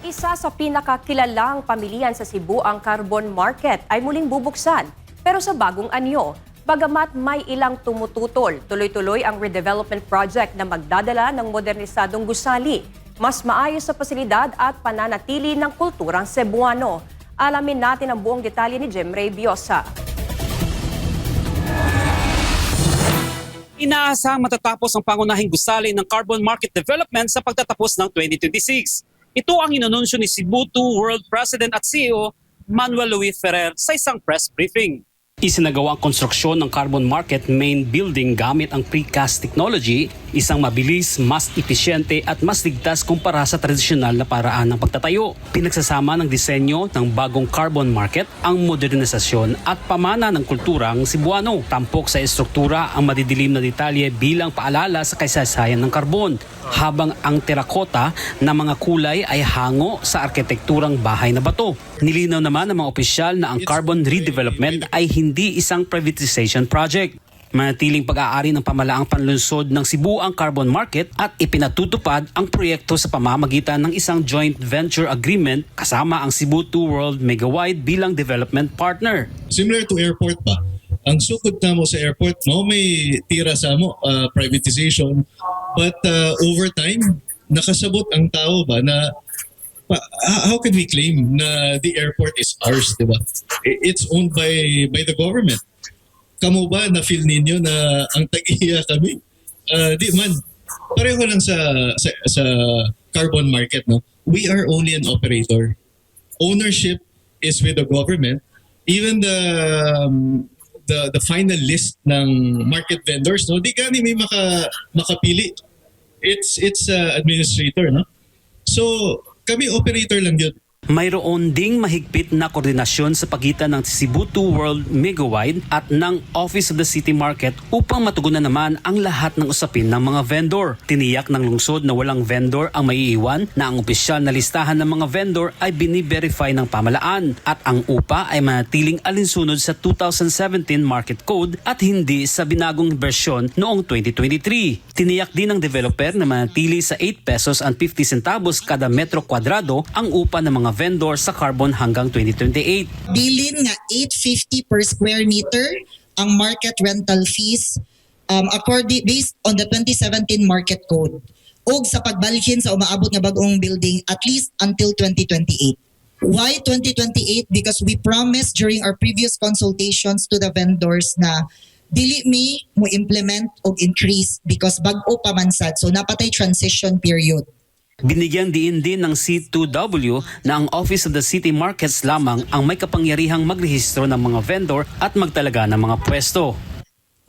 Isa sa pinakakilalang pamilihan sa Cebu ang Carbon Market ay muling bubuksan. Pero sa bagong anyo, bagamat may ilang tumututol, tuloy-tuloy ang redevelopment project na magdadala ng modernisadong gusali, mas maayos sa pasilidad at pananatili ng kulturang Cebuano. Alamin natin ang buong detalye ni Jemray Biosa. Inaasahang matatapos ang pangunahing gusali ng Carbon Market Development sa pagtatapos ng 2026. Ito ang inanunsyo ni Cebu 2 World President at CEO Manuel Luis Ferrer sa isang press briefing. Isinagawa ang konstruksyon ng Carbon Market Main Building gamit ang precast technology, isang mabilis, mas episyente at mas ligtas kumpara sa tradisyonal na paraan ng pagtatayo. Pinagsasama ng disenyo ng bagong Carbon Market ang modernisasyon at pamana ng kulturang Cebuano. Tampok sa estruktura ang madidilim na detalye bilang paalala sa kasaysayan ng karbon, habang ang terakota na mga kulay ay hango sa arkitekturang bahay na bato. Nilinaw naman ng mga opisyal na ang carbon redevelopment ay hindi isang privatization project. Manatiling pag-aari ng pamalaang panlunsod ng Cebu ang Carbon Market at ipinatutupad ang proyekto sa pamamagitan ng isang joint venture agreement kasama ang Cebu 2 World Megawide bilang development partner. Similar to airport ba? Ang sukod na mo sa airport, no, may tira sa mo, privatization. But over time, nakasabot ang tao ba na how can we claim na the airport is ours, di ba? It's owned by the government. Kamo ba na feel ninyo na ang tag-iya kami? Di man. Pareho lang sa carbon market, no? We are only an operator. Ownership is with the government. Even the final list ng market vendors, no, di gani may makapili. It's administrator, no. So kami operator lang yun. Mayroon ding mahigpit na koordinasyon sa pagitan ng Cebu 2 World Megawide at ng Office of the City Market upang matugunan naman ang lahat ng usapin ng mga vendor. Tiniyak ng lungsod na walang vendor ang maiiwan, na ang opisyal na listahan ng mga vendor ay bini-verify ng pamalaan at ang upa ay manatiling alinsunod sa 2017 Market Code at hindi sa binagong bersyon noong 2023. Tiniyak din ng developer na manatili sa 8 pesos and 50 centavos kada metro kwadrado ang upa ng mga vendor sa carbon hanggang 2028. Bilin nga 850 per square meter ang market rental fees based on the 2017 market code. Og sa pagbalhin sa umaabot nga bagong building at least until 2028. Why 2028? Because we promised during our previous consultations to the vendors na dili mi mo implement og increase because bag-o pa man sad. So napatay transition period. Binigyan din ng C2W na ang Office of the City Markets lamang ang may kapangyarihang magrehistro ng mga vendor at magtalaga ng mga pwesto.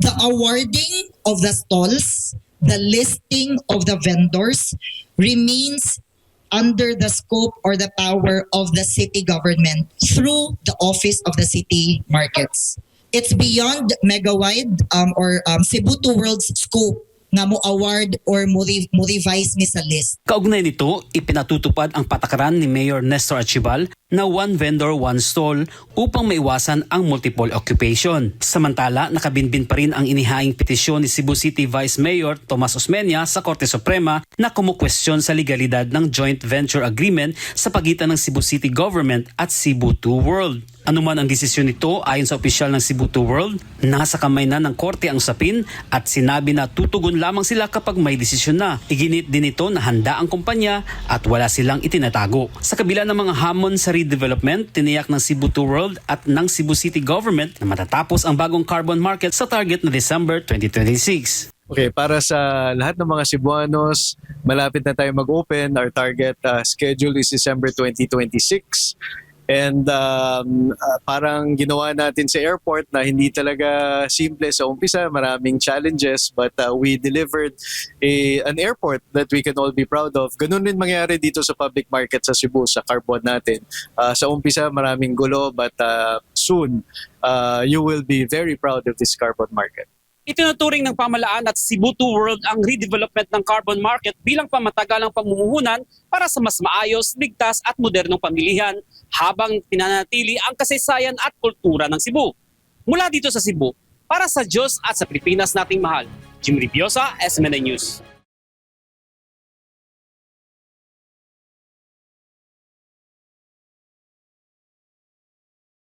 The awarding of the stalls, the listing of the vendors remains under the scope or the power of the city government through the Office of the City Markets. It's beyond Megawide or Cebu 2 World's scope nga mo award or mo revise mi sa list. Kaugnay nito, ipinatutupad ang patakaran ni Mayor Nestor Archibal na one vendor, one stall upang maiwasan ang multiple occupation. Samantala, nakabinbin pa rin ang inihaing petisyon ni Cebu City Vice Mayor Tomas Osmeña sa Korte Suprema na kumukwestiyon sa legalidad ng joint venture agreement sa pagitan ng Cebu City Government at Cebu 2 World. Anuman ang desisyon nito, ayon sa opisyal ng Cebu 2 World, nasa kamay na ng korte ang usapin at sinabi na tutugon lamang sila kapag may desisyon na. Iginit din ito na handa ang kumpanya at wala silang itinatago. Sa kabila ng mga hamon sa redevelopment, tiniyak ng Cebu 2 World at ng Cebu City Government na matatapos ang bagong carbon market sa target na December 2026. Okay, para sa lahat ng mga Cebuanos, malapit na tayo mag-open. Our target schedule is December 2026. And parang ginawa natin sa airport na hindi talaga simple sa umpisa, maraming challenges, but we delivered an airport that we can all be proud of. Ganun din mangyari dito sa public market sa Cebu, sa carbon natin. Sa umpisa maraming gulo, but soon you will be very proud of this carbon market. Itinuturing ng pamalaan at Cebu 2 World ang redevelopment ng carbon market bilang pamatagalang pamumuhunan para sa mas maayos, ligtas at modernong pamilihan habang pinanatili ang kasaysayan at kultura ng Cebu. Mula dito sa Cebu, para sa Diyos at sa Pilipinas nating mahal, Jimry Biosa, SMNA News.